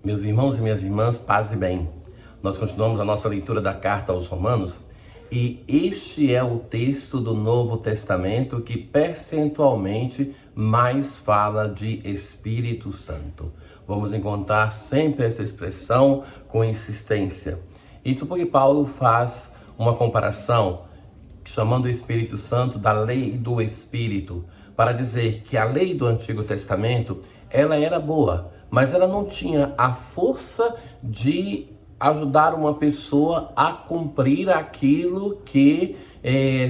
Meus irmãos e minhas irmãs, paz e bem. Nós continuamos a nossa leitura da carta aos Romanos e este é o texto do Novo Testamento que percentualmente mais fala de Espírito Santo. Vamos encontrar sempre essa expressão com insistência. Isso porque Paulo faz uma comparação chamando o Espírito Santo da lei do Espírito, para dizer que a lei do Antigo Testamento, ela era boa, mas ela não tinha a força de ajudar uma pessoa a cumprir aquilo que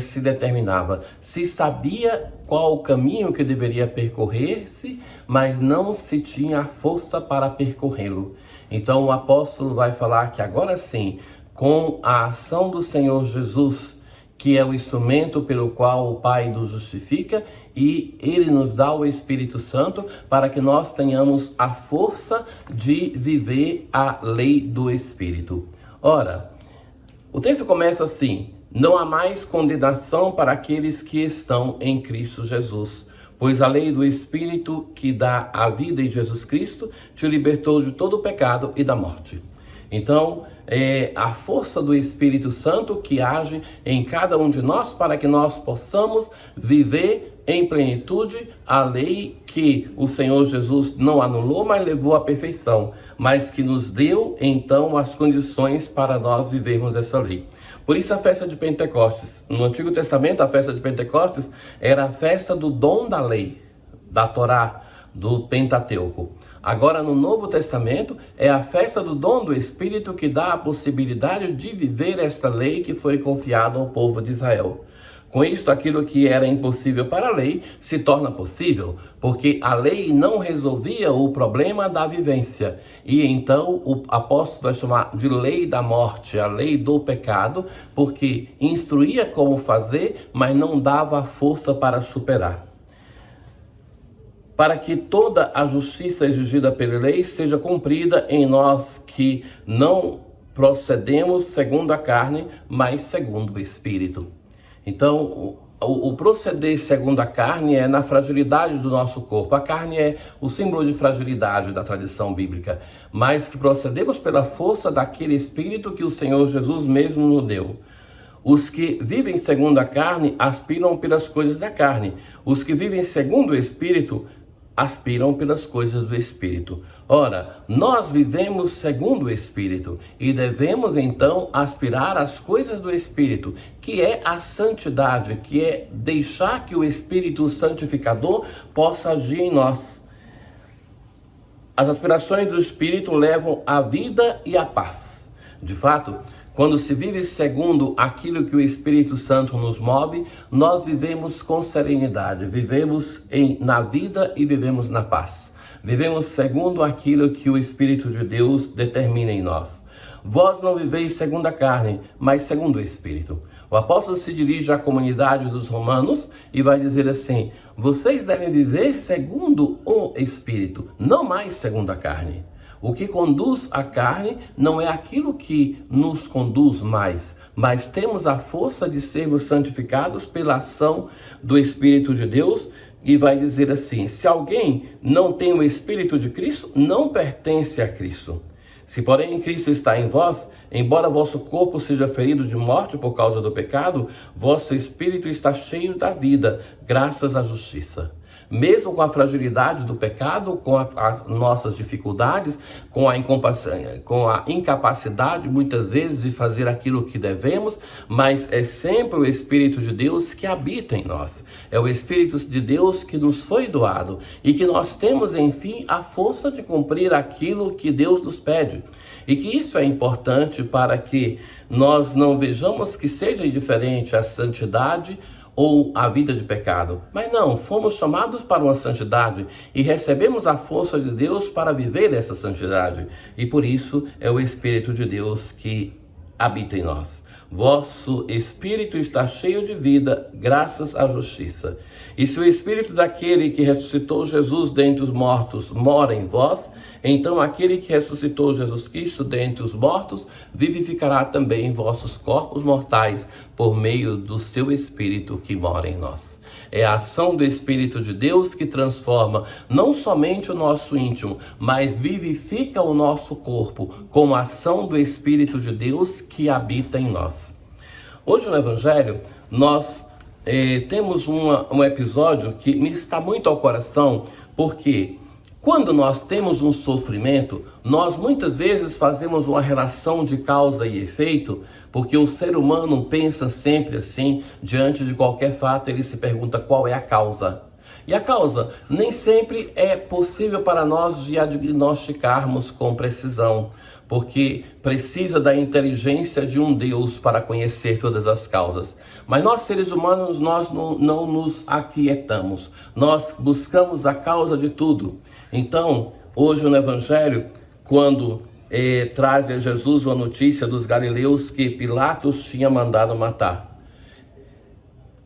se determinava. Se sabia qual o caminho que deveria percorrer-se, mas não se tinha a força para percorrê-lo. Então o apóstolo vai falar que agora sim, com a ação do Senhor Jesus, que é o instrumento pelo qual o Pai nos justifica, e Ele nos dá o Espírito Santo para que nós tenhamos a força de viver a lei do Espírito. Ora, o texto começa assim: não há mais condenação para aqueles que estão em Cristo Jesus, pois a lei do Espírito que dá a vida em Jesus Cristo te libertou de todo o pecado e da morte. Então, é a força do Espírito Santo que age em cada um de nós para que nós possamos viver em plenitude a lei que o Senhor Jesus não anulou, mas levou à perfeição, mas que nos deu então as condições para nós vivermos essa lei. Por isso a festa de Pentecostes. No Antigo Testamento, a festa de Pentecostes era a festa do dom da lei, da Torá, do Pentateuco. Agora, no Novo Testamento, é a festa do dom do Espírito que dá a possibilidade de viver esta lei que foi confiada ao povo de Israel. Com isso, aquilo que era impossível para a lei se torna possível, porque a lei não resolvia o problema da vivência. E então o apóstolo vai chamar de lei da morte, a lei do pecado, porque instruía como fazer, mas não dava a força para superar. Para que toda a justiça exigida pela lei seja cumprida em nós que não procedemos segundo a carne, mas segundo o Espírito. Então, o proceder segundo a carne é na fragilidade do nosso corpo. A carne é o símbolo de fragilidade da tradição bíblica, mas que procedemos pela força daquele Espírito que o Senhor Jesus mesmo nos deu. Os que vivem segundo a carne aspiram pelas coisas da carne. Os que vivem segundo o Espírito aspiram pelas coisas do Espírito. Ora, nós vivemos segundo o Espírito e devemos então aspirar às coisas do Espírito, que é a santidade, que é deixar que o Espírito Santificador possa agir em nós. As aspirações do Espírito levam à vida e à paz. De fato, quando se vive segundo aquilo que o Espírito Santo nos move, nós vivemos com serenidade, vivemos na vida e vivemos na paz. Vivemos segundo aquilo que o Espírito de Deus determina em nós. Vós não viveis segundo a carne, mas segundo o Espírito. O apóstolo se dirige à comunidade dos romanos e vai dizer assim: vocês devem viver segundo o Espírito, não mais segundo a carne. O que conduz a carne não é aquilo que nos conduz mais, mas temos a força de sermos santificados pela ação do Espírito de Deus. E vai dizer assim: se alguém não tem o Espírito de Cristo, não pertence a Cristo. Se porém Cristo está em vós, embora vosso corpo seja ferido de morte por causa do pecado, vosso espírito está cheio da vida, graças à justiça. Mesmo com a fragilidade do pecado, com as nossas dificuldades, com a incapacidade muitas vezes de fazer aquilo que devemos, mas é sempre o Espírito de Deus que habita em nós. É o Espírito de Deus que nos foi doado e que nós temos, enfim, a força de cumprir aquilo que Deus nos pede. E que isso é importante para que nós não vejamos que seja indiferente a santidade ou a vida de pecado. Mas não, fomos chamados para uma santidade e recebemos a força de Deus para viver essa santidade. E por isso é o Espírito de Deus que habita em nós. Vosso espírito está cheio de vida, graças à justiça. E se o espírito daquele que ressuscitou Jesus dentre os mortos mora em vós, então aquele que ressuscitou Jesus Cristo dentre os mortos vivificará também vossos corpos mortais por meio do seu espírito que mora em nós. É a ação do Espírito de Deus que transforma não somente o nosso íntimo, mas vivifica o nosso corpo com a ação do Espírito de Deus que habita em nós. Hoje no Evangelho, nós temos um episódio que me está muito ao coração, porque quando nós temos um sofrimento, nós muitas vezes fazemos uma relação de causa e efeito, porque o ser humano pensa sempre assim, diante de qualquer fato, ele se pergunta qual é a causa. E a causa nem sempre é possível para nós diagnosticarmos com precisão, porque precisa da inteligência de um Deus para conhecer todas as causas. Mas nós, seres humanos, nós não nos aquietamos, nós buscamos a causa de tudo. Então, hoje no Evangelho, quando traz a Jesus a notícia dos galileus que Pilatos tinha mandado matar,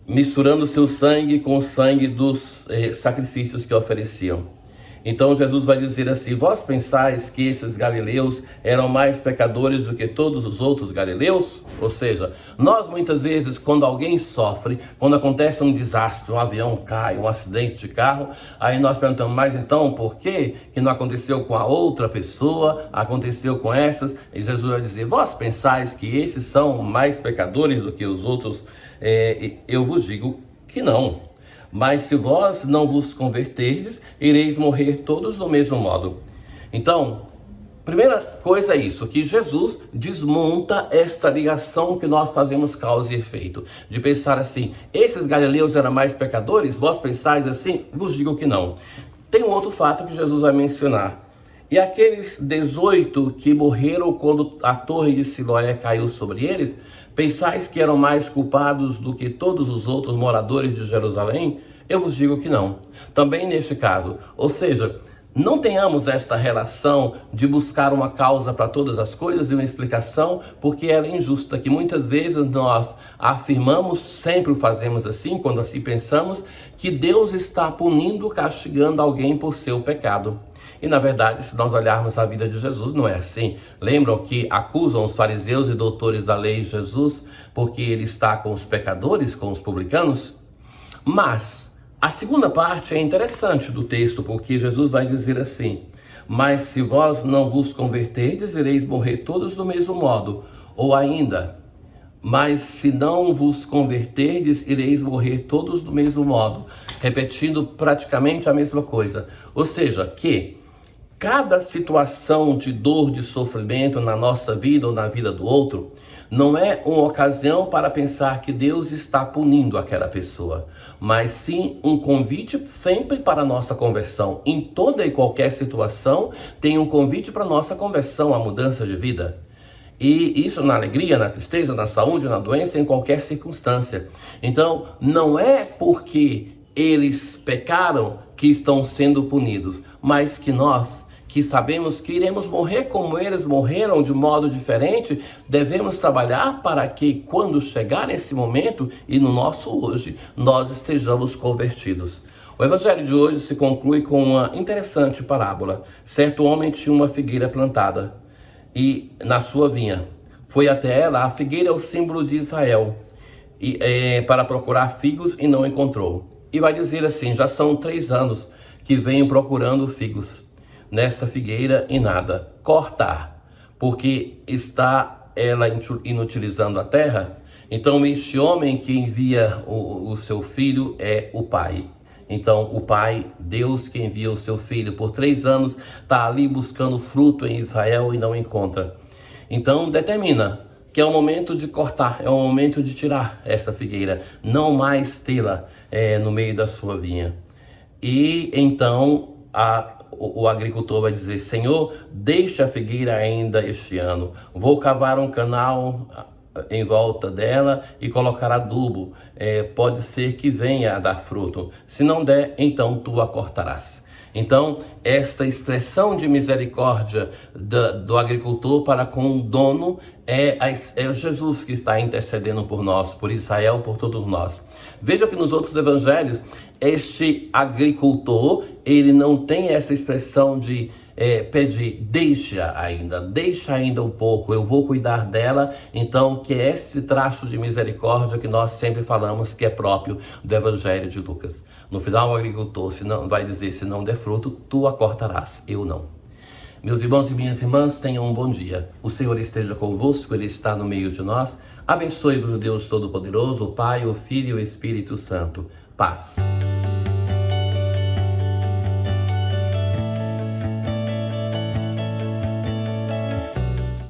misturando seu sangue com o sangue dos sacrifícios que ofereciam. Então Jesus vai dizer assim: vós pensais que esses galileus eram mais pecadores do que todos os outros galileus? Ou seja, nós muitas vezes, quando alguém sofre, quando acontece um desastre, um avião cai, um acidente de carro, aí nós perguntamos, mas então por que não aconteceu com a outra pessoa, aconteceu com essas? E Jesus vai dizer: vós pensais que esses são mais pecadores do que os outros? Eu vos digo que não. Mas se vós não vos converterdes, ireis morrer todos do mesmo modo. Então, primeira coisa é isso, que Jesus desmonta esta ligação que nós fazemos causa e efeito. De pensar assim, esses galileus eram mais pecadores? Vós pensais assim? Vos digo que não. Tem um outro fato que Jesus vai mencionar. E aqueles 18 que morreram quando a torre de Siloé caiu sobre eles, pensais que eram mais culpados do que todos os outros moradores de Jerusalém? Eu vos digo que não. Também neste caso, ou seja, não tenhamos esta relação de buscar uma causa para todas as coisas e uma explicação, porque ela é injusta, que muitas vezes nós afirmamos, sempre o fazemos assim, quando assim pensamos, que Deus está punindo, castigando alguém por seu pecado. E na verdade, se nós olharmos a vida de Jesus, não é assim. Lembram que acusam os fariseus e doutores da lei Jesus porque ele está com os pecadores, com os publicanos? Mas a segunda parte é interessante do texto, porque Jesus vai dizer assim: mas se vós não vos converterdes, ireis morrer todos do mesmo modo. Ou ainda, mas se não vos converterdes, ireis morrer todos do mesmo modo. Repetindo praticamente a mesma coisa. Ou seja, que cada situação de dor, de sofrimento na nossa vida ou na vida do outro, não é uma ocasião para pensar que Deus está punindo aquela pessoa, mas sim um convite sempre para a nossa conversão. Em toda e qualquer situação, tem um convite para a nossa conversão, a mudança de vida. E isso na alegria, na tristeza, na saúde, na doença, em qualquer circunstância. Então, não é porque eles pecaram que estão sendo punidos, mas que nós, que sabemos que iremos morrer como eles morreram de modo diferente, devemos trabalhar para que quando chegar esse momento e no nosso hoje, nós estejamos convertidos. O evangelho de hoje se conclui com uma interessante parábola. Certo homem tinha uma figueira plantada e na sua vinha. Foi até ela. A figueira é o símbolo de Israel, para procurar figos e não encontrou. E vai dizer assim: já são 3 anos que venho procurando figos nessa figueira e nada. Cortar, porque está ela inutilizando a terra. Então este homem que envia o seu filho é o pai. Então o pai, Deus que envia o seu filho por 3 anos, está ali buscando fruto em Israel e não encontra. Então determina que é o momento de cortar, é o momento de tirar essa figueira, não mais tê-la no meio da sua vinha. E então o agricultor vai dizer: Senhor, deixa a figueira ainda este ano, vou cavar um canal em volta dela e colocar adubo, pode ser que venha a dar fruto, se não der, então tu a cortarás. Então, esta expressão de misericórdia do agricultor para com o dono é Jesus que está intercedendo por nós, por Israel, por todos nós. Veja que nos outros evangelhos, este agricultor, ele não tem essa expressão de pedir, deixa ainda um pouco, eu vou cuidar dela. Então, que é esse traço de misericórdia que nós sempre falamos que é próprio do Evangelho de Lucas. No final, o agricultor vai dizer, se não der fruto, tu a cortarás, eu não. Meus irmãos e minhas irmãs, tenham um bom dia. O Senhor esteja convosco, Ele está no meio de nós. Abençoe-vos o Deus Todo-Poderoso, o Pai, o Filho e o Espírito Santo. Paz.